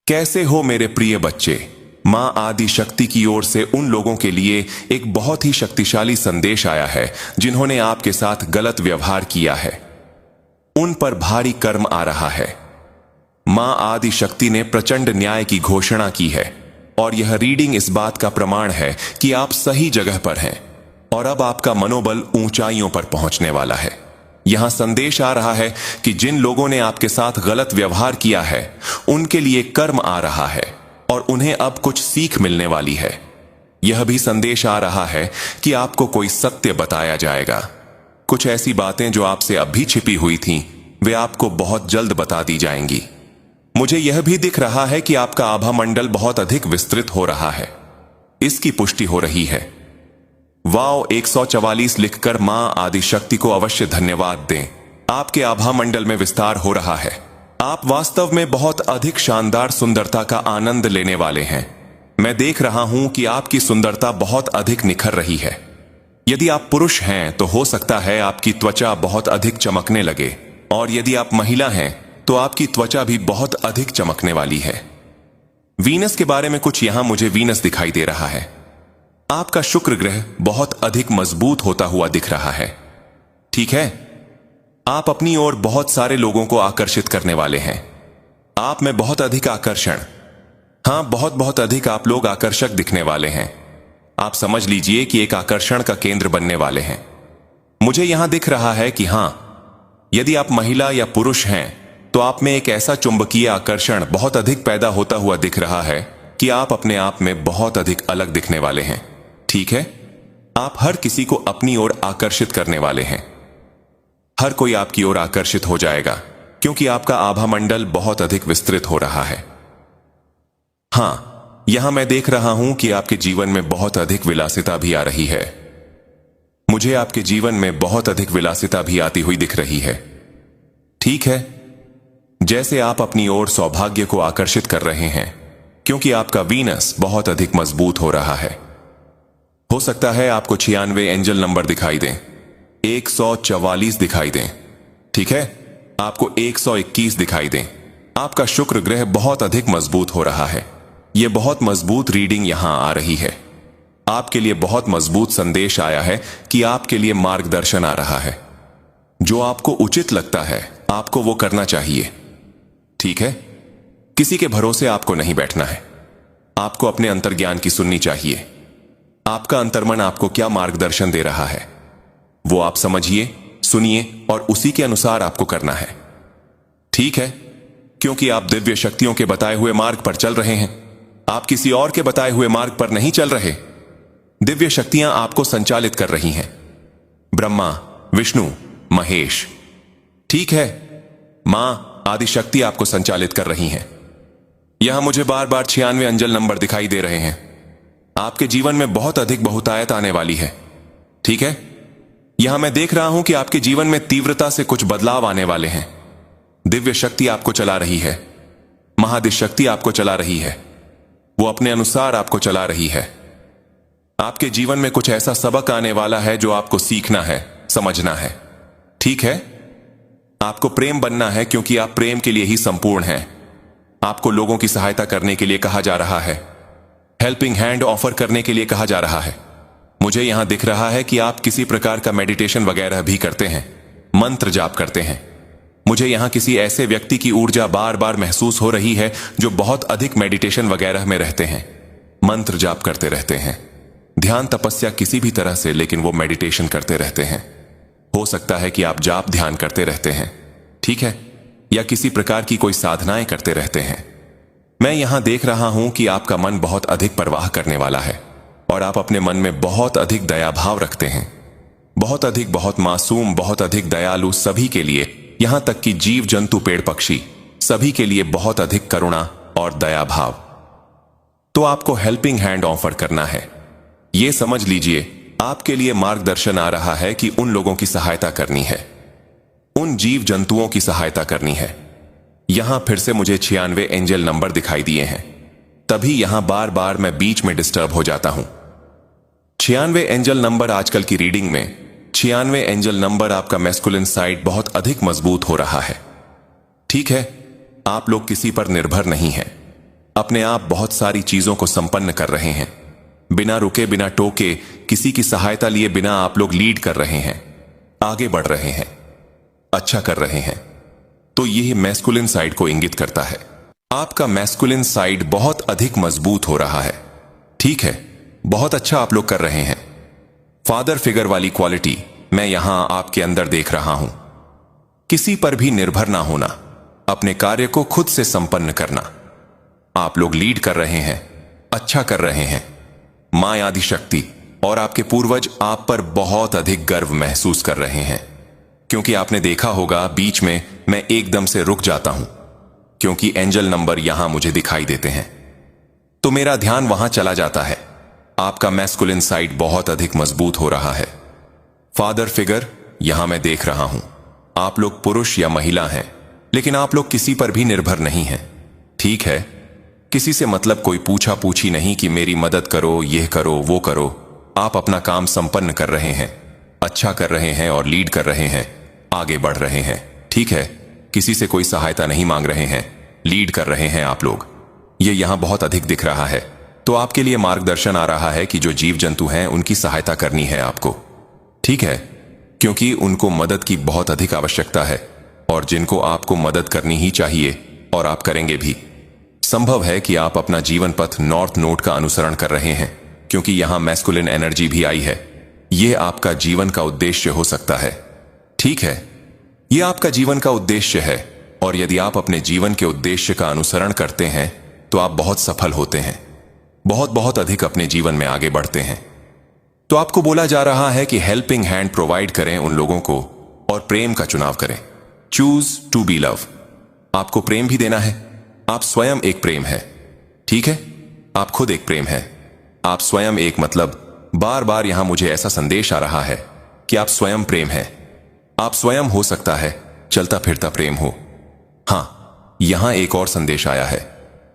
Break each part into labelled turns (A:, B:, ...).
A: कैसे हो मेरे प्रिय बच्चे। मां आदि शक्ति की ओर से उन लोगों के लिए एक बहुत ही शक्तिशाली संदेश आया है जिन्होंने आपके साथ गलत व्यवहार किया है। उन पर भारी कर्म आ रहा है। मां आदि शक्ति ने प्रचंड न्याय की घोषणा की है और यह रीडिंग इस बात का प्रमाण है कि आप सही जगह पर हैं और अब आपका मनोबल ऊंचाइयों पर पहुंचने वाला है। यहां संदेश आ रहा है कि जिन लोगों ने आपके साथ गलत व्यवहार किया है उनके लिए कर्म आ रहा है और उन्हें अब कुछ सीख मिलने वाली है। यह भी संदेश आ रहा है कि आपको कोई सत्य बताया जाएगा। कुछ ऐसी बातें जो आपसे अभी छिपी हुई थीं, वे आपको बहुत जल्द बता दी जाएंगी। मुझे यह भी दिख रहा है कि आपका आभा मंडल बहुत अधिक विस्तृत हो रहा है। इसकी पुष्टि हो रही है। वाओ 144 लिखकर मां आदि शक्ति को अवश्य धन्यवाद दें। आपके आभा मंडल में विस्तार हो रहा है। आप वास्तव में बहुत अधिक शानदार सुंदरता का आनंद लेने वाले हैं। मैं देख रहा हूं कि आपकी सुंदरता बहुत अधिक निखर रही है। यदि आप पुरुष हैं तो हो सकता है आपकी त्वचा बहुत अधिक चमकने लगे, और यदि आप महिला हैं तो आपकी त्वचा भी बहुत अधिक चमकने वाली है। वीनस के बारे में कुछ यहां मुझे वीनस दिखाई दे रहा है। आपका शुक्र ग्रह बहुत अधिक मजबूत होता हुआ दिख रहा है। ठीक है, आप अपनी ओर बहुत सारे लोगों को आकर्षित करने वाले हैं। आप में बहुत अधिक आकर्षण, हां बहुत अधिक आप लोग आकर्षक दिखने वाले हैं। आप समझ लीजिए कि एक आकर्षण का केंद्र बनने वाले हैं। मुझे यहां दिख रहा है कि हां, यदि आप महिला या पुरुष हैं तो आप में एक ऐसा चुंबकीय आकर्षण बहुत अधिक पैदा होता हुआ दिख रहा है कि आप अपने आप में बहुत अधिक अलग दिखने वाले हैं। ठीक है, आप हर किसी को अपनी ओर आकर्षित करने वाले हैं। हर कोई आपकी ओर आकर्षित हो जाएगा क्योंकि आपका आभा मंडल बहुत अधिक विस्तृत हो रहा है। हां, यहां मैं देख रहा हूं कि आपके जीवन में बहुत अधिक विलासिता भी आ रही है। मुझे आपके जीवन में बहुत अधिक विलासिता भी आती हुई दिख रही है। ठीक है, जैसे आप अपनी ओर सौभाग्य को आकर्षित कर रहे हैं क्योंकि आपका वीनस बहुत अधिक मजबूत हो रहा है। हो सकता है आपको 96 एंजल नंबर दिखाई दें, 144 दिखाई दें। ठीक है, आपको 121 दिखाई दें। आपका शुक्र ग्रह बहुत अधिक मजबूत हो रहा है। यह बहुत मजबूत रीडिंग यहां आ रही है। आपके लिए बहुत मजबूत संदेश आया है कि आपके लिए मार्गदर्शन आ रहा है। जो आपको उचित लगता है आपको वो करना चाहिए। ठीक है, किसी के भरोसे आपको नहीं बैठना है। आपको अपने अंतर्ज्ञान की सुननी चाहिए। आपका अंतर्मन आपको क्या मार्गदर्शन दे रहा है वो आप समझिए, सुनिए और उसी के अनुसार आपको करना है। ठीक है, क्योंकि आप दिव्य शक्तियों के बताए हुए मार्ग पर चल रहे हैं। आप किसी और के बताए हुए मार्ग पर नहीं चल रहे। दिव्य शक्तियां आपको संचालित कर रही हैं। ब्रह्मा, विष्णु, महेश। ठीक है, मां आदि शक्ति आपको संचालित कर रही हैं। यहां मुझे बार बार 96 अंजल नंबर दिखाई दे रहे हैं। आपके जीवन में बहुत अधिक बहुतायत आने वाली है। ठीक है, यहां मैं देख रहा हूं कि आपके जीवन में तीव्रता से कुछ बदलाव आने वाले हैं। दिव्य शक्ति आपको चला रही है। महादिव्य शक्ति आपको चला रही है। वो अपने अनुसार आपको चला रही है। आपके जीवन में कुछ ऐसा सबक आने वाला है जो आपको सीखना है, समझना है। ठीक है, आपको प्रेम बनना है क्योंकि आप प्रेम के लिए ही संपूर्ण हैं। आपको लोगों की सहायता करने के लिए कहा जा रहा है। हेल्पिंग हैंड ऑफर करने के लिए कहा जा रहा है। मुझे यहां दिख रहा है कि आप किसी प्रकार का मेडिटेशन वगैरह भी करते हैं, मंत्र जाप करते हैं। मुझे यहां किसी ऐसे व्यक्ति की ऊर्जा बार बार महसूस हो रही है जो बहुत अधिक मेडिटेशन वगैरह में रहते हैं, मंत्र जाप करते रहते हैं, ध्यान तपस्या किसी भी तरह से, लेकिन वो मेडिटेशन करते रहते हैं। हो सकता है कि आप जाप ध्यान करते रहते हैं। ठीक है, या किसी प्रकार की कोई साधनाएं करते रहते हैं। मैं यहां देख रहा हूं कि आपका मन बहुत अधिक परवाह करने वाला है और आप अपने मन में बहुत अधिक दया भाव रखते हैं। बहुत अधिक, बहुत मासूम, बहुत अधिक दयालु, सभी के लिए, यहां तक कि जीव जंतु, पेड़ पक्षी, सभी के लिए बहुत अधिक करुणा और दया भाव। तो आपको हेल्पिंग हैंड ऑफर करना है। यह समझ लीजिए, आपके लिए मार्गदर्शन आ रहा है कि उन लोगों की सहायता करनी है, उन जीव जंतुओं की सहायता करनी है। यहां फिर से मुझे 96 एंजल नंबर दिखाई दिए हैं। तभी यहां बार बार मैं बीच में डिस्टर्ब हो जाता हूं। 96 एंजल नंबर आजकल की रीडिंग में 96 एंजल नंबर आपका मैस्कुलिन साइड बहुत अधिक मजबूत हो रहा है। ठीक है, आप लोग किसी पर निर्भर नहीं हैं। अपने आप बहुत सारी चीजों को संपन्न कर रहे हैं। बिना रुके, बिना टोके, किसी की सहायता लिए बिना आप लोग लीड कर रहे हैं, आगे बढ़ रहे हैं, अच्छा कर रहे हैं। तो यह मैस्कुलिन साइड को इंगित करता है। आपका मैस्कुलिन साइड बहुत अधिक मजबूत हो रहा है। ठीक है, बहुत अच्छा आप लोग कर रहे हैं। फादर फिगर वाली क्वालिटी मैं यहां आपके अंदर देख रहा हूं। किसी पर भी निर्भर ना होना, अपने कार्य को खुद से संपन्न करना। आप लोग लीड कर रहे हैं, अच्छा कर रहे हैं। मां आदि शक्ति और आपके पूर्वज आप पर बहुत अधिक गर्व महसूस कर रहे हैं, क्योंकि आपने देखा होगा बीच में मैं एकदम से रुक जाता हूं, क्योंकि एंजल नंबर यहां मुझे दिखाई देते हैं, तो मेरा ध्यान वहां चला जाता है। आपका मैस्कुलिन साइड बहुत अधिक मजबूत हो रहा है। फादर फिगर यहां मैं देख रहा हूं। आप लोग पुरुष या महिला हैं, लेकिन आप लोग किसी पर भी निर्भर नहीं हैं। ठीक है, किसी से मतलब कोई पूछा पूछी नहीं कि मेरी मदद करो, यह करो, वो करो। आप अपना काम संपन्न कर रहे हैं, अच्छा कर रहे हैं और लीड कर रहे हैं, आगे बढ़ रहे हैं। ठीक है, किसी से कोई सहायता नहीं मांग रहे हैं, लीड कर रहे हैं आप लोग। ये यहां बहुत अधिक दिख रहा है। तो आपके लिए मार्गदर्शन आ रहा है कि जो जीव जंतु हैं उनकी सहायता करनी है आपको। ठीक है, क्योंकि उनको मदद की बहुत अधिक आवश्यकता है, और जिनको आपको मदद करनी ही चाहिए और आप करेंगे भी। संभव है कि आप अपना जीवन पथ नॉर्थ नोड का अनुसरण कर रहे हैं, क्योंकि यहां मैस्कुलिन एनर्जी भी आई है। यह आपका जीवन का उद्देश्य हो सकता है। ठीक है, यह आपका जीवन का उद्देश्य है, और यदि आप अपने जीवन के उद्देश्य का अनुसरण करते हैं तो आप बहुत सफल होते हैं, बहुत बहुत अधिक अपने जीवन में आगे बढ़ते हैं। तो आपको बोला जा रहा है कि हेल्पिंग हैंड प्रोवाइड करें उन लोगों को और प्रेम का चुनाव करें। Choose to be love. आपको प्रेम भी देना है। आप स्वयं एक प्रेम है। ठीक है, आप खुद एक प्रेम है। आप स्वयं एक मतलब बार बार यहां मुझे ऐसा संदेश आ रहा है कि आप स्वयं प्रेम है। आप स्वयं हो सकता है चलता फिरता प्रेम हो। हां, यहां एक और संदेश आया है।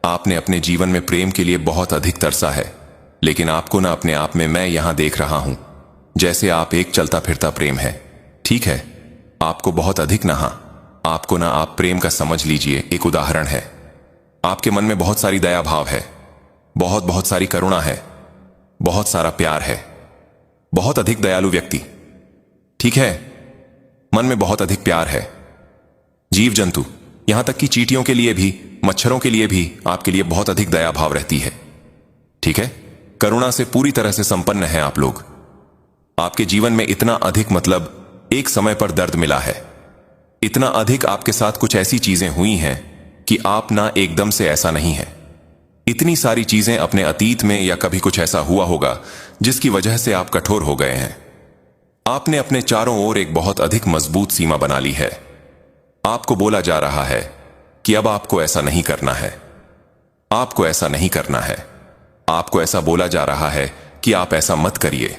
A: आपने अपने जीवन में प्रेम के लिए बहुत अधिक तरसा है, लेकिन आपको ना अपने आप में मैं यहां देख रहा हूं जैसे आप एक चलता फिरता प्रेम है। ठीक है, आपको बहुत अधिक ना आपको ना आप प्रेम का समझ लीजिए एक उदाहरण है। आपके मन में बहुत सारी दया भाव है, बहुत बहुत सारी करुणा है, बहुत सारा प्यार है, बहुत अधिक दयालु व्यक्ति। ठीक है, मन में बहुत अधिक प्यार है। जीव जंतु, यहां तक कि चींटियों के लिए भी, मच्छरों के लिए भी आपके लिए बहुत अधिक दया भाव रहती है। ठीक है, करुणा से पूरी तरह से संपन्न है आप लोग। आपके जीवन में इतना अधिक मतलब एक समय पर दर्द मिला है, इतना अधिक आपके साथ कुछ ऐसी चीजें हुई हैं कि आप ना एकदम से ऐसा नहीं है। इतनी सारी चीजें अपने अतीत में या कभी कुछ ऐसा हुआ होगा जिसकी वजह से आप कठोर हो गए हैं। आपने अपने चारों ओर एक बहुत अधिक मजबूत सीमा बना ली है। आपको बोला जा रहा है कि अब आपको ऐसा नहीं करना है, आपको ऐसा नहीं करना है। आपको ऐसा बोला जा रहा है कि आप ऐसा मत करिए।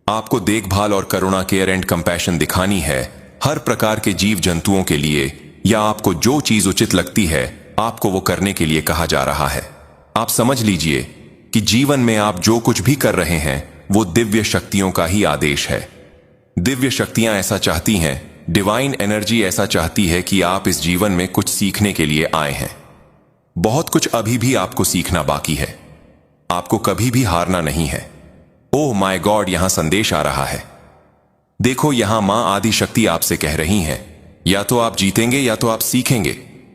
A: आपको देखभाल और करुणा, केयर एंड कंपैशन दिखानी है हर प्रकार के जीव जंतुओं के लिए, या आपको जो चीज उचित लगती है आपको वो करने के लिए कहा जा रहा है। आप समझ लीजिए कि जीवन में आप जो कुछ भी कर रहे हैं वो दिव्य शक्तियों का ही आदेश है। दिव्य शक्तियां ऐसा चाहती हैं, डिवाइन एनर्जी ऐसा चाहती है कि आप इस जीवन में कुछ सीखने के लिए आए हैं। बहुत कुछ अभी भी आपको सीखना बाकी है। आपको कभी भी हारना नहीं है। ओह माय गॉड, यहां संदेश आ रहा है। देखो, यहां मां आदि शक्ति आपसे कह रही हैं, या तो आप जीतेंगे या तो आप सीखेंगे।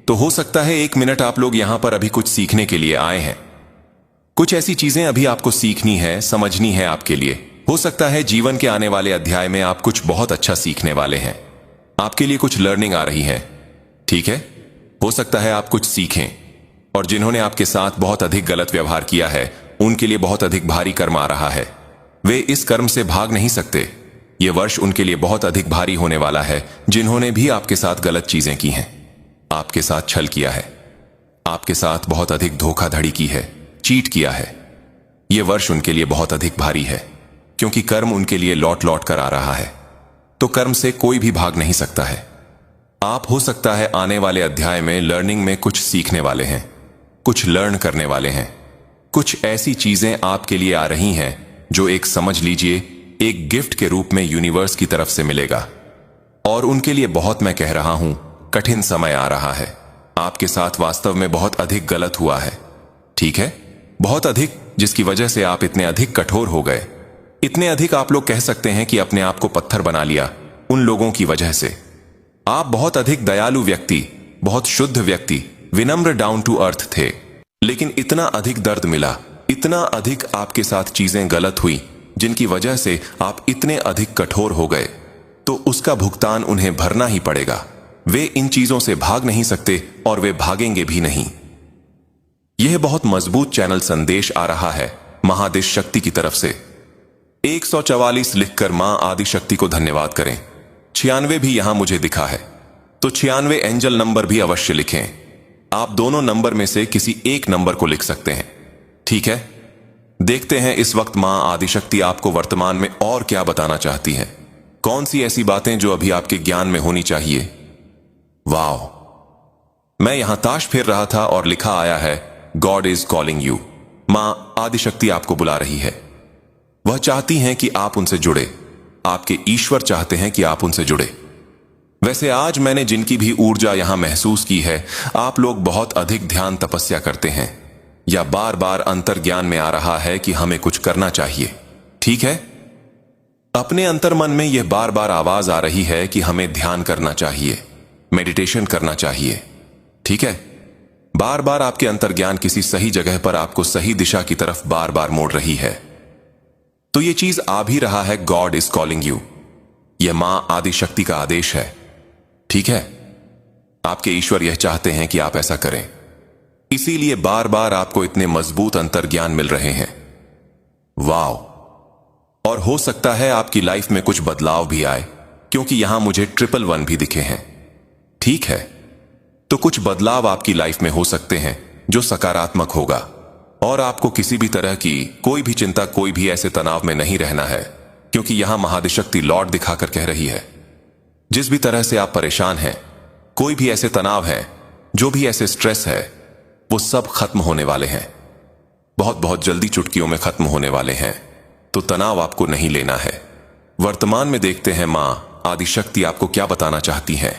A: तो हो सकता है एक मिनट आप लोग यहां पर अभी कुछ सीखने के लिए आए हैं। कुछ ऐसी चीजें अभी आपको सीखनी है, समझनी है आपके लिए। हो सकता है जीवन के आने वाले अध्याय में आप कुछ बहुत अच्छा सीखने वाले हैं। आपके लिए कुछ लर्निंग आ रही है। ठीक है, हो सकता है आप कुछ सीखें, और जिन्होंने आपके साथ बहुत अधिक गलत व्यवहार किया है उनके लिए बहुत अधिक भारी कर्म आ रहा है। वे इस कर्म से भाग नहीं सकते। यह वर्ष उनके लिए बहुत अधिक भारी होने वाला है, जिन्होंने भी आपके साथ गलत चीजें की हैं, आपके साथ छल किया है, आपके साथ बहुत अधिक धोखाधड़ी की है, चीट किया है। यह वर्ष उनके लिए बहुत अधिक भारी है, क्योंकि कर्म उनके लिए लौट लौट कर आ रहा है। तो कर्म से कोई भी भाग नहीं सकता है। आप हो सकता है आने वाले अध्याय में लर्निंग में कुछ सीखने वाले हैं, कुछ लर्न करने वाले हैं। कुछ ऐसी चीजें आपके लिए आ रही हैं जो एक समझ लीजिए एक गिफ्ट के रूप में यूनिवर्स की तरफ से मिलेगा, और उनके लिए बहुत, मैं कह रहा हूं, कठिन समय आ रहा है। आपके साथ वास्तव में बहुत अधिक गलत हुआ है, ठीक है, बहुत अधिक, जिसकी वजह से आप इतने अधिक कठोर हो गए। इतने अधिक आप लोग कह सकते हैं कि अपने आप को पत्थर बना लिया उन लोगों की वजह से। आप बहुत अधिक दयालु व्यक्ति, बहुत शुद्ध व्यक्ति, विनम्र, डाउन टू अर्थ थे, लेकिन इतना अधिक दर्द मिला, इतना अधिक आपके साथ चीजें गलत हुई जिनकी वजह से आप इतने अधिक कठोर हो गए, तो उसका भुगतान उन्हें भरना ही पड़ेगा। वे इन चीजों से भाग नहीं सकते और वे भागेंगे भी नहीं। यह बहुत मजबूत चैनल संदेश आ रहा है महादेश शक्ति की तरफ से। 144 लिखकर मां आदि शक्ति को धन्यवाद करें। 96 भी यहां मुझे दिखा है, तो 96 एंजल नंबर भी अवश्य लिखें। आप दोनों नंबर में से किसी एक नंबर को लिख सकते हैं, ठीक है। देखते हैं इस वक्त मां आदिशक्ति आपको वर्तमान में और क्या बताना चाहती हैं। कौन सी ऐसी बातें जो अभी आपके ज्ञान में होनी चाहिए। वाह, मैं यहां ताश फेर रहा था और लिखा आया है गॉड इज कॉलिंग यू। मां आदिशक्ति आपको बुला रही है। वह चाहती हैं कि आप उनसे जुड़े। आपके ईश्वर चाहते हैं कि आप उनसे जुड़े। वैसे आज मैंने जिनकी भी ऊर्जा यहां महसूस की है, आप लोग बहुत अधिक ध्यान तपस्या करते हैं, या बार बार अंतर ज्ञान में आ रहा है कि हमें कुछ करना चाहिए, ठीक है। अपने अंतर मन में यह बार बार आवाज आ रही है कि हमें ध्यान करना चाहिए, मेडिटेशन करना चाहिए, ठीक है। बार बार आपके अंतर ज्ञान किसी सही जगह पर आपको सही दिशा की तरफ बार बार मोड़ रही है। तो यह चीज आ भी रहा है, गॉड इज कॉलिंग यू। यह मां आदि शक्ति का आदेश है, ठीक है। आपके ईश्वर यह चाहते हैं कि आप ऐसा करें, इसीलिए बार बार आपको इतने मजबूत अंतर ज्ञान मिल रहे हैं। वाओ, और हो सकता है आपकी लाइफ में कुछ बदलाव भी आए, क्योंकि यहां मुझे 111 भी दिखे हैं, ठीक है। तो कुछ बदलाव आपकी लाइफ में हो सकते हैं जो सकारात्मक होगा, और आपको किसी भी तरह की कोई भी चिंता, कोई भी ऐसे तनाव में नहीं रहना है, क्योंकि यहां महादिशक्ति लॉर्ड दिखाकर कह रही है जिस भी तरह से आप परेशान हैं, कोई भी ऐसे तनाव है, जो भी ऐसे स्ट्रेस है, वो सब खत्म होने वाले हैं। बहुत बहुत जल्दी, चुटकियों में खत्म होने वाले हैं। तो तनाव आपको नहीं लेना है। वर्तमान में देखते हैं मां आदिशक्ति आपको क्या बताना चाहती हैं।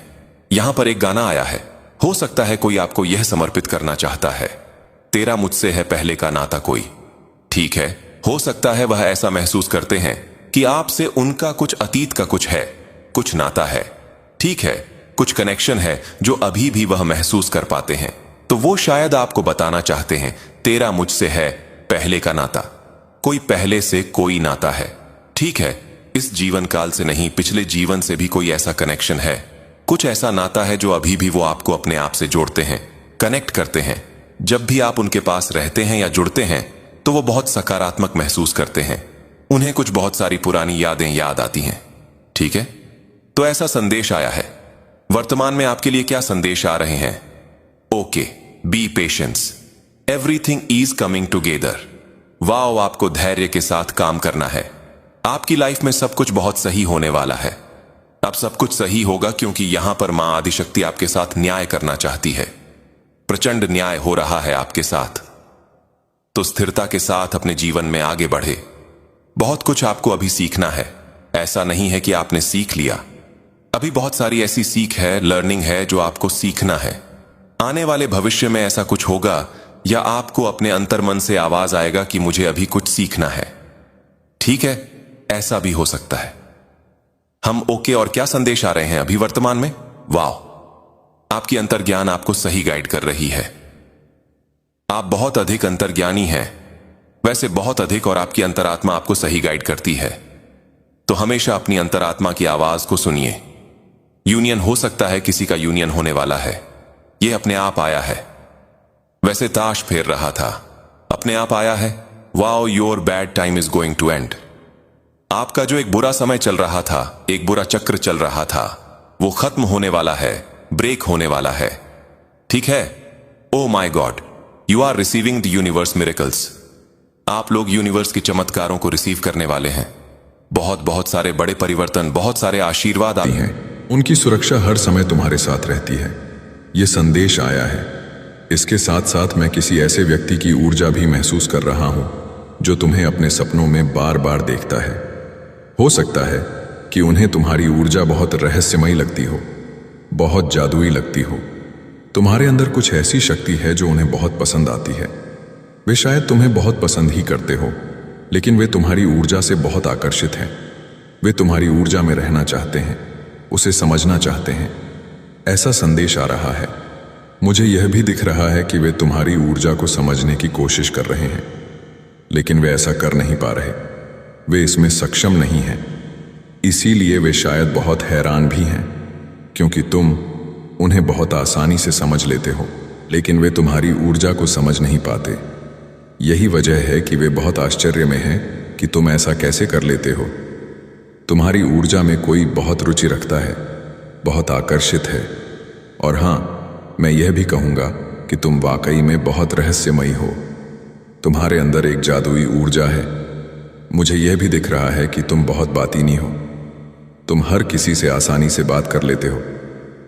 A: यहां पर एक गाना आया है, हो सकता है कोई आपको यह समर्पित करना चाहता है, तेरा मुझसे है पहले का नाता कोई, ठीक है। हो सकता है वह ऐसा महसूस करते हैं कि आपसे उनका कुछ अतीत का कुछ है, कुछ नाता है, ठीक है, कुछ कनेक्शन है जो अभी भी वह महसूस कर पाते हैं। तो वो शायद आपको बताना चाहते हैं तेरा मुझसे है पहले का नाता, कोई पहले से कोई नाता है, ठीक है। इस जीवन काल से नहीं, पिछले जीवन से भी कोई ऐसा कनेक्शन है, कुछ ऐसा नाता है जो अभी भी वो आपको अपने आप से जोड़ते हैं, कनेक्ट करते हैं। जब भी आप उनके पास रहते हैं या जुड़ते हैं तो वो बहुत सकारात्मक महसूस करते हैं। उन्हें कुछ बहुत सारी पुरानी यादें याद आती हैं, ठीक है। तो ऐसा संदेश आया है। वर्तमान में आपके लिए क्या संदेश आ रहे हैं? Okay, B patience, everything is coming together. Wow, आपको धैर्य के साथ काम करना है। आपकी लाइफ में सब कुछ बहुत सही होने वाला है। अब सब कुछ सही होगा क्योंकि यहां पर मां आदिशक्ति आपके साथ न्याय करना चाहती है। प्रचंड न्याय हो रहा है आपके साथ। तो स्थिरता के साथ अपने जीवन में आगे बढ़े। बहुत कुछ आपको अभी सीखना है। ऐसा नहीं है कि आपने सीख लिया, अभी बहुत सारी ऐसी सीख है, लर्निंग है जो आपको सीखना है। आने वाले भविष्य में ऐसा कुछ होगा, या आपको अपने अंतर्मन से आवाज आएगा कि मुझे अभी कुछ सीखना है, ठीक है। ऐसा भी हो सकता है। हम ओके, और क्या संदेश आ रहे हैं अभी वर्तमान में? वाह, आपकी अंतर्ज्ञान आपको सही गाइड कर रही है। आप बहुत अधिक अंतर्ज्ञानी हैं, वैसे बहुत अधिक, और आपकी अंतरात्मा आपको सही गाइड करती है। तो हमेशा अपनी अंतरात्मा की आवाज को सुनिए। यूनियन हो सकता है, किसी का यूनियन होने वाला है, यह अपने आप आया है। वैसे ताश फेर रहा था, अपने आप आया है। Wow, your bad time is going to end. आपका जो एक बुरा समय चल रहा था, एक बुरा चक्र चल रहा था, वो खत्म होने वाला है, ब्रेक होने वाला है, ठीक है। Oh my god, you are receiving the universe miracles. आप लोग यूनिवर्स के चमत्कारों को रिसीव करने वाले हैं। बहुत बहुत सारे बड़े परिवर्तन, बहुत सारे आशीर्वाद आए हैं।
B: उनकी सुरक्षा हर समय तुम्हारे साथ रहती है। ये संदेश आया है। इसके साथ साथ मैं किसी ऐसे व्यक्ति की ऊर्जा भी महसूस कर रहा हूं जो तुम्हें अपने सपनों में बार बार देखता है। हो सकता है कि उन्हें तुम्हारी ऊर्जा बहुत रहस्यमयी लगती हो, बहुत जादुई लगती हो। तुम्हारे अंदर कुछ ऐसी शक्ति है जो उन्हें बहुत पसंद आती है। वे शायद तुम्हें बहुत पसंद ही करते हो, लेकिन वे तुम्हारी ऊर्जा से बहुत आकर्षित हैं। वे तुम्हारी ऊर्जा में रहना चाहते हैं, उसे समझना चाहते हैं। ऐसा संदेश आ रहा है। मुझे यह भी दिख रहा है कि वे तुम्हारी ऊर्जा को समझने की कोशिश कर रहे हैं, लेकिन वे ऐसा कर नहीं पा रहे। वे इसमें सक्षम नहीं हैं। इसीलिए वे शायद बहुत हैरान भी हैं, क्योंकि तुम उन्हें बहुत आसानी से समझ लेते हो, लेकिन वे तुम्हारी ऊर्जा को समझ नहीं पाते। यही वजह है कि वे बहुत आश्चर्य में हैं कि तुम ऐसा कैसे कर लेते हो। तुम्हारी ऊर्जा में कोई बहुत रुचि रखता है, बहुत आकर्षित है। और हाँ, मैं यह भी कहूँगा कि तुम वाकई में बहुत रहस्यमयी हो। तुम्हारे अंदर एक जादुई ऊर्जा है। मुझे यह भी दिख रहा है कि तुम बहुत बातीनी हो। तुम हर किसी से आसानी से बात कर लेते हो।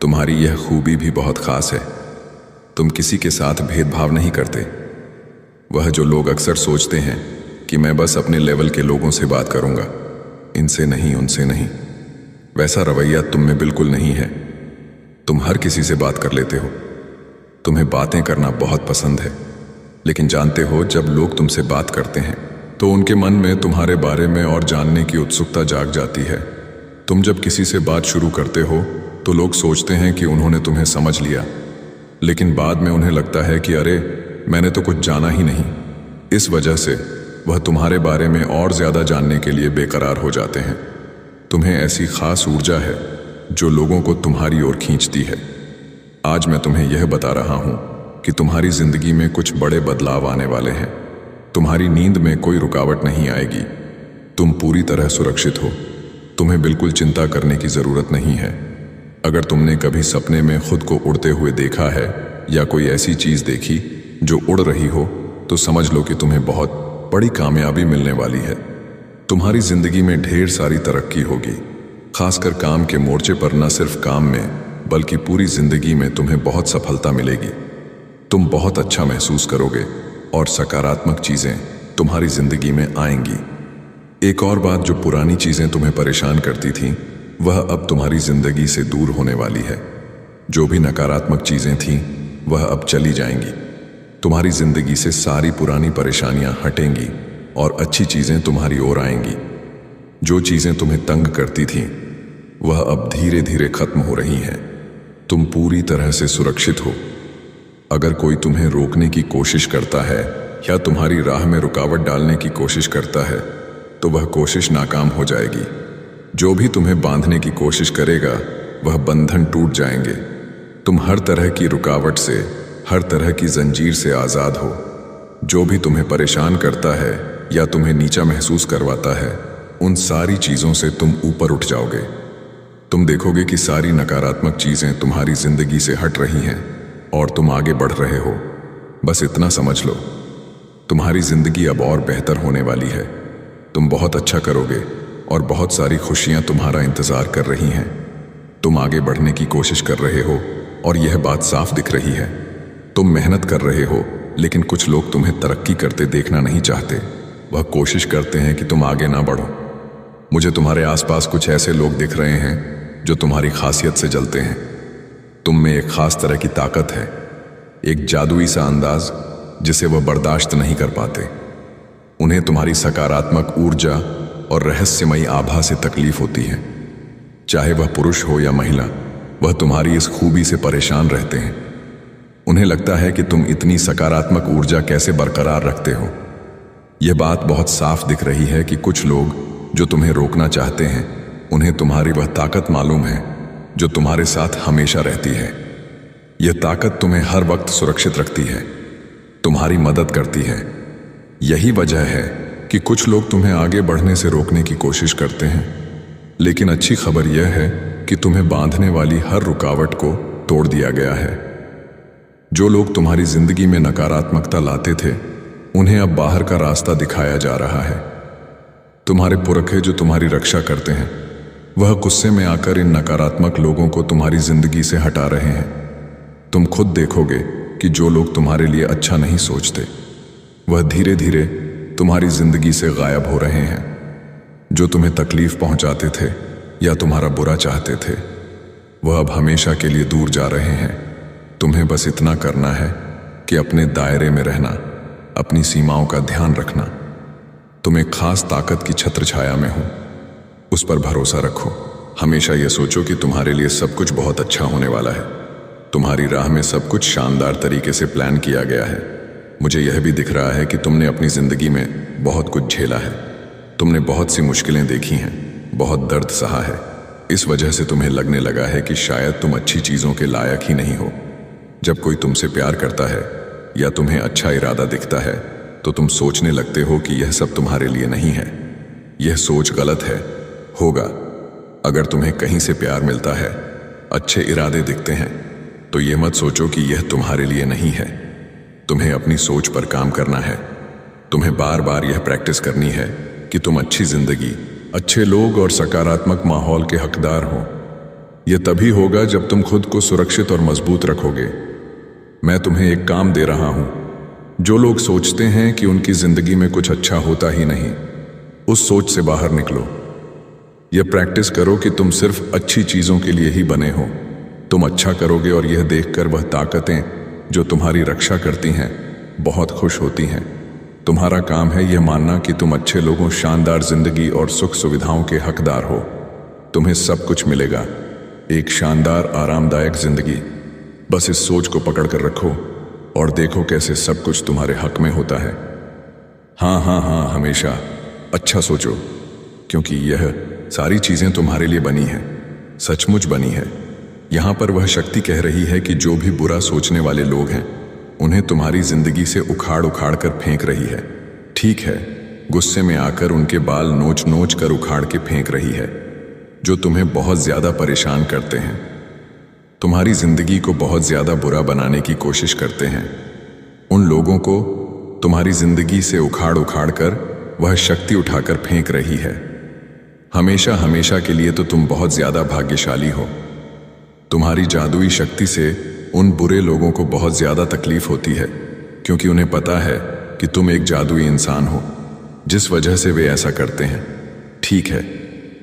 B: तुम्हारी यह खूबी भी बहुत खास है। तुम किसी के साथ भेदभाव नहीं करते। वह जो लोग अक्सर सोचते हैं कि मैं बस अपने लेवल के लोगों से बात करूंगा, इनसे नहीं, उनसे नहीं, वैसा रवैया तुम में बिल्कुल नहीं है। तुम हर किसी से बात कर लेते हो। तुम्हें बातें करना बहुत पसंद है, लेकिन जानते हो, जब लोग तुमसे बात करते हैं तो उनके मन में तुम्हारे बारे में और जानने की उत्सुकता जाग जाती है। तुम जब किसी से बात शुरू करते हो तो लोग सोचते हैं कि उन्होंने तुम्हें समझ लिया, लेकिन बाद में उन्हें लगता है कि अरे, मैंने तो कुछ जाना ही नहीं। इस वजह से वह तुम्हारे बारे में और ज्यादा जानने के लिए बेकरार हो जाते हैं। तुम्हें ऐसी खास ऊर्जा है जो लोगों को तुम्हारी ओर खींचती है। आज मैं तुम्हें यह बता रहा हूं कि तुम्हारी जिंदगी में कुछ बड़े बदलाव आने वाले हैं। तुम्हारी नींद में कोई रुकावट नहीं आएगी। तुम पूरी तरह सुरक्षित हो। तुम्हें बिल्कुल चिंता करने की जरूरत नहीं है। अगर तुमने कभी सपने में खुद को उड़ते हुए देखा है या कोई ऐसी चीज देखी जो उड़ रही हो, तो समझ लो कि तुम्हें बहुत बड़ी कामयाबी मिलने वाली है। तुम्हारी जिंदगी में ढेर सारी तरक्की होगी, खासकर काम के मोर्चे पर। न सिर्फ काम में, बल्कि पूरी जिंदगी में तुम्हें बहुत सफलता मिलेगी। तुम बहुत अच्छा महसूस करोगे और सकारात्मक चीजें तुम्हारी जिंदगी में आएंगी। एक और बात, जो पुरानी चीजें तुम्हें परेशान करती थीं, वह अब तुम्हारी जिंदगी से दूर होने वाली है। जो भी नकारात्मक चीजें थीं, वह अब चली जाएंगी। तुम्हारी जिंदगी से सारी पुरानी परेशानियां हटेंगी और अच्छी चीजें तुम्हारी ओर आएंगी। जो चीजें तुम्हें तंग करती थीं, वह अब धीरे धीरे खत्म हो रही हैं। तुम पूरी तरह से सुरक्षित हो। अगर कोई तुम्हें रोकने की कोशिश करता है या तुम्हारी राह में रुकावट डालने की कोशिश करता है, तो वह कोशिश नाकाम हो जाएगी। जो भी तुम्हें बांधने की कोशिश करेगा, वह बंधन टूट जाएंगे। तुम हर तरह की रुकावट से, हर तरह की जंजीर से आजाद हो। जो भी तुम्हें परेशान करता है या तुम्हें नीचा महसूस करवाता है, उन सारी चीजों से तुम ऊपर उठ जाओगे। तुम देखोगे कि सारी नकारात्मक चीजें तुम्हारी जिंदगी से हट रही हैं और तुम आगे बढ़ रहे हो। बस इतना समझ लो, तुम्हारी जिंदगी अब और बेहतर होने वाली है। तुम बहुत अच्छा करोगे और बहुत सारी खुशियां तुम्हारा इंतजार कर रही हैं। तुम आगे बढ़ने की कोशिश कर रहे हो और यह बात साफ दिख रही है। तुम मेहनत कर रहे हो, लेकिन कुछ लोग तुम्हें तरक्की करते देखना नहीं चाहते। वह कोशिश करते हैं कि तुम आगे ना बढ़ो। मुझे तुम्हारे आसपास कुछ ऐसे लोग दिख रहे हैं जो तुम्हारी खासियत से जलते हैं। तुम में एक खास तरह की ताकत है, एक जादुई सा अंदाज जिसे वह बर्दाश्त नहीं कर पाते। उन्हें तुम्हारी सकारात्मक ऊर्जा और रहस्यमयी आभा से तकलीफ होती है। चाहे वह पुरुष हो या महिला, वह तुम्हारी इस खूबी से परेशान रहते हैं। उन्हें लगता है कि तुम इतनी सकारात्मक ऊर्जा कैसे बरकरार रखते हो। यह बात बहुत साफ दिख रही है कि कुछ लोग जो तुम्हें रोकना चाहते हैं, उन्हें तुम्हारी वह ताकत मालूम है जो तुम्हारे साथ हमेशा रहती है। यह ताकत तुम्हें हर वक्त सुरक्षित रखती है, तुम्हारी मदद करती है। यही वजह है कि कुछ लोग तुम्हें आगे बढ़ने से रोकने की कोशिश करते हैं, लेकिन अच्छी खबर यह है कि तुम्हें बांधने वाली हर रुकावट को तोड़ दिया गया है। जो लोग तुम्हारी जिंदगी में नकारात्मकता लाते थे, उन्हें अब बाहर का रास्ता दिखाया जा रहा है। तुम्हारे पुरखे जो तुम्हारी रक्षा करते हैं, वह गुस्से में आकर इन नकारात्मक लोगों को तुम्हारी जिंदगी से हटा रहे हैं। तुम खुद देखोगे कि जो लोग तुम्हारे लिए अच्छा नहीं सोचते, वह धीरे धीरे तुम्हारी जिंदगी से गायब हो रहे हैं। जो तुम्हें तकलीफ पहुंचाते थे या तुम्हारा बुरा चाहते थे, वह अब हमेशा के लिए दूर जा रहे हैं। तुम्हें बस इतना करना है कि अपने दायरे में रहना, अपनी सीमाओं का ध्यान रखना। तुम एक खास ताकत की छत्र छाया में हो, उस पर भरोसा रखो। हमेशा यह सोचो कि तुम्हारे लिए सब कुछ बहुत अच्छा होने वाला है। तुम्हारी राह में सब कुछ शानदार तरीके से प्लान किया गया है। मुझे यह भी दिख रहा है कि तुमने अपनी जिंदगी में बहुत कुछ झेला है। तुमने बहुत सी मुश्किलें देखी हैं, बहुत दर्द सहा है। इस वजह से तुम्हें लगने लगा है कि शायद तुम अच्छी चीजों के लायक ही नहीं हो। जब कोई तुमसे प्यार करता है या तुम्हें अच्छा इरादा दिखता है तो तुम सोचने लगते हो कि यह सब तुम्हारे लिए नहीं है। यह सोच गलत है। होगा। अगर तुम्हें कहीं से प्यार मिलता है, अच्छे इरादे दिखते हैं, तो यह मत सोचो कि यह तुम्हारे लिए नहीं है। तुम्हें अपनी सोच पर काम करना है। तुम्हें बार बार यह प्रैक्टिस करनी है कि तुम अच्छी जिंदगी, अच्छे लोग और सकारात्मक माहौल के हकदार हो। यह तभी होगा जब तुम खुद को सुरक्षित और मजबूत रखोगे। मैं तुम्हें एक काम दे रहा हूं। जो लोग सोचते हैं कि उनकी जिंदगी में कुछ अच्छा होता ही नहीं, उस सोच से बाहर निकलो। यह प्रैक्टिस करो कि तुम सिर्फ अच्छी चीजों के लिए ही बने हो। तुम अच्छा करोगे और यह देखकर वह ताकतें जो तुम्हारी रक्षा करती हैं बहुत खुश होती हैं। तुम्हारा काम है यह मानना कि तुम अच्छे लोगों, शानदार जिंदगी और सुख सुविधाओं के हकदार हो। तुम्हें सब कुछ मिलेगा, एक शानदार आरामदायक जिंदगी। बस इस सोच को पकड़ कर रखो और देखो कैसे सब कुछ तुम्हारे हक में होता है। हाँ हाँ हाँ, हमेशा अच्छा सोचो, क्योंकि यह सारी चीजें तुम्हारे लिए बनी हैं, सचमुच बनी है। यहां पर वह शक्ति कह रही है कि जो भी बुरा सोचने वाले लोग हैं उन्हें तुम्हारी जिंदगी से उखाड़ उखाड़ कर फेंक रही है। ठीक है, गुस्से में आकर उनके बाल नोच नोच कर उखाड़ के फेंक रही है, जो तुम्हें बहुत ज्यादा परेशान करते हैं, तुम्हारी जिंदगी को बहुत ज्यादा बुरा बनाने की कोशिश करते हैं। उन लोगों को तुम्हारी जिंदगी से उखाड़ उखाड़ कर वह शक्ति उठाकर फेंक रही है। हमेशा हमेशा के लिए तो तुम बहुत ज्यादा भाग्यशाली हो। तुम्हारी जादुई शक्ति से उन बुरे लोगों को बहुत ज्यादा तकलीफ होती है, क्योंकि उन्हें पता है कि तुम एक जादुई इंसान हो, जिस वजह से वे ऐसा करते हैं। ठीक है,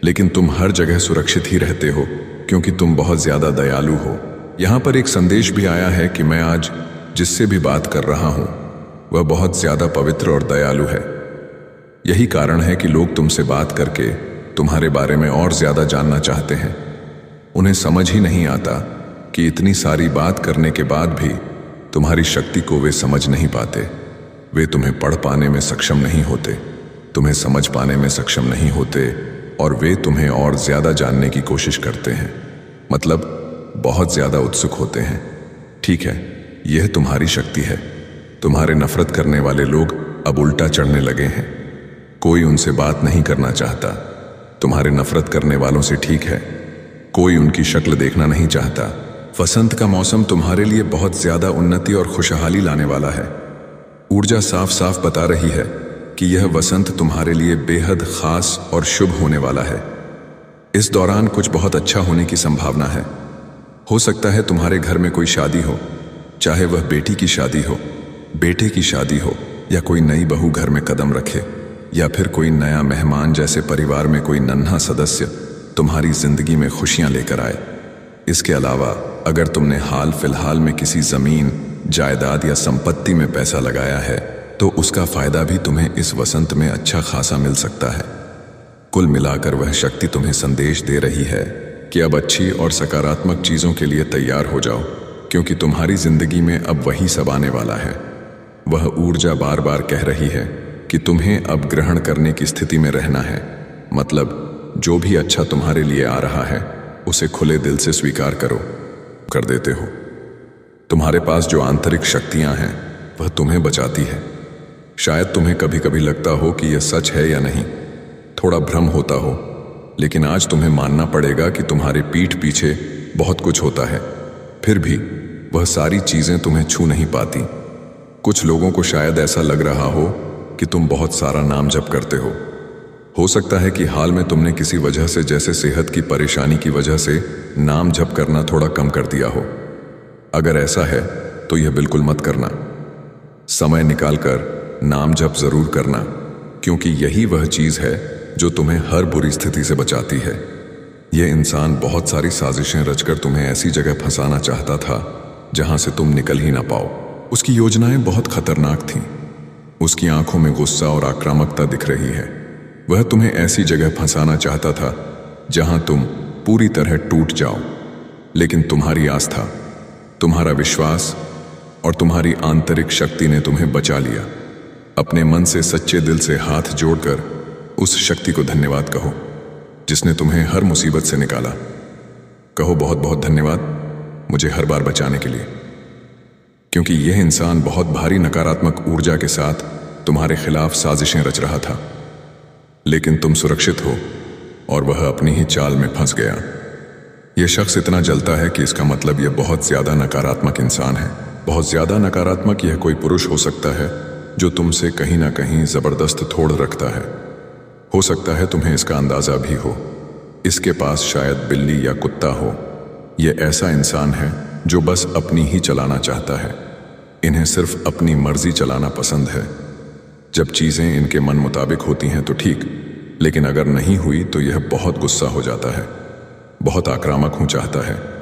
B: लेकिन तुम हर जगह सुरक्षित ही रहते हो, क्योंकि तुम बहुत ज्यादा दयालु हो। यहां पर एक संदेश भी आया है कि मैं आज जिससे भी बात कर रहा हूं वह बहुत ज्यादा पवित्र और दयालु है। यही कारण है कि लोग तुमसे बात करके तुम्हारे बारे में और ज्यादा जानना चाहते हैं। उन्हें समझ ही नहीं आता कि इतनी सारी बात करने के बाद भी तुम्हारी शक्ति को वे समझ नहीं पाते। वे तुम्हें पढ़ पाने में सक्षम नहीं होते, तुम्हें समझ पाने में सक्षम नहीं होते, और वे तुम्हें और ज्यादा जानने की कोशिश करते हैं, मतलब बहुत ज्यादा उत्सुक होते हैं। ठीक है, यह तुम्हारी शक्ति है। तुम्हारे नफरत करने वाले लोग अब उल्टा चढ़ने लगे हैं। कोई उनसे बात नहीं करना चाहता। तुम्हारे नफरत करने वालों से ठीक है, कोई उनकी शक्ल देखना नहीं चाहता। वसंत का मौसम तुम्हारे लिए बहुत ज्यादा उन्नति और खुशहाली लाने वाला है। ऊर्जा साफ साफ बता रही है कि यह वसंत तुम्हारे लिए बेहद खास और शुभ होने वाला है। इस दौरान कुछ बहुत अच्छा होने की संभावना है। हो सकता है तुम्हारे घर में कोई शादी हो, चाहे वह बेटी की शादी हो, बेटे की शादी हो, या कोई नई बहू घर में कदम रखे, या फिर कोई नया मेहमान जैसे परिवार में कोई नन्हा सदस्य तुम्हारी जिंदगी में खुशियां लेकर आए। इसके अलावा अगर तुमने हाल फिलहाल में किसी जमीन, जायदाद या संपत्ति में पैसा लगाया है तो उसका फायदा भी तुम्हें इस वसंत में अच्छा खासा मिल सकता है। कुल मिलाकर वह शक्ति तुम्हें संदेश दे रही है कि अब अच्छी और सकारात्मक चीजों के लिए तैयार हो जाओ, क्योंकि तुम्हारी जिंदगी में अब वही सब आने वाला है। वह ऊर्जा बार बार कह रही है कि तुम्हें अब ग्रहण करने की स्थिति में रहना है, मतलब जो भी अच्छा तुम्हारे लिए आ रहा है उसे खुले दिल से स्वीकार करो, कर देते हो। तुम्हारे पास जो आंतरिक शक्तियां हैं वह तुम्हें बचाती है। शायद तुम्हें कभी कभी लगता हो कि यह सच है या नहीं, थोड़ा भ्रम होता हो, लेकिन आज तुम्हें मानना पड़ेगा कि तुम्हारे पीठ पीछे बहुत कुछ होता है, फिर भी वह सारी चीजें तुम्हें छू नहीं पाती। कुछ लोगों को शायद ऐसा लग रहा हो कि तुम बहुत सारा नाम जप करते हो सकता है कि हाल में तुमने किसी वजह से, जैसे सेहत की परेशानी की वजह से, नाम जप करना थोड़ा कम कर दिया हो। अगर ऐसा है तो यह बिल्कुल मत करना। समय निकालकर नाम जप जरूर करना, क्योंकि यही वह चीज है जो तुम्हें हर बुरी स्थिति से बचाती है। यह इंसान बहुत सारी साजिशें रचकर तुम्हें ऐसी जगह फंसाना चाहता था जहां से तुम निकल ही ना पाओ। उसकी योजनाएं बहुत खतरनाक थीं, उसकी आंखों में गुस्सा और आक्रामकता दिख रही है। वह तुम्हें ऐसी जगह फंसाना चाहता था जहां तुम पूरी तरह टूट जाओ, लेकिन तुम्हारी आस्था, तुम्हारा विश्वास और तुम्हारी आंतरिक शक्ति ने तुम्हें बचा लिया। अपने मन से सच्चे दिल से हाथ जोड़कर उस शक्ति को धन्यवाद कहो जिसने तुम्हें हर मुसीबत से निकाला। कहो बहुत बहुत धन्यवाद मुझे हर बार बचाने के लिए, क्योंकि यह इंसान बहुत भारी नकारात्मक ऊर्जा के साथ तुम्हारे खिलाफ साजिशें रच रहा था, लेकिन तुम सुरक्षित हो और वह अपनी ही चाल में फंस गया। यह शख्स इतना जलता है कि इसका मतलब यह बहुत ज्यादा नकारात्मक इंसान है। बहुत ज्यादा नकारात्मक यह कोई पुरुष हो सकता है जो तुमसे कहीं ना कहीं जबरदस्त थोड़ रखता है। हो सकता है तुम्हें इसका अंदाजा भी हो। इसके पास शायद बिल्ली या कुत्ता हो। यह ऐसा इंसान है जो बस अपनी ही चलाना चाहता है। इन्हें सिर्फ अपनी मर्जी चलाना पसंद है। जब चीजें इनके मन मुताबिक होती हैं तो ठीक, लेकिन अगर नहीं हुई तो यह बहुत गुस्सा हो जाता है, बहुत आक्रामक हो चाहता है।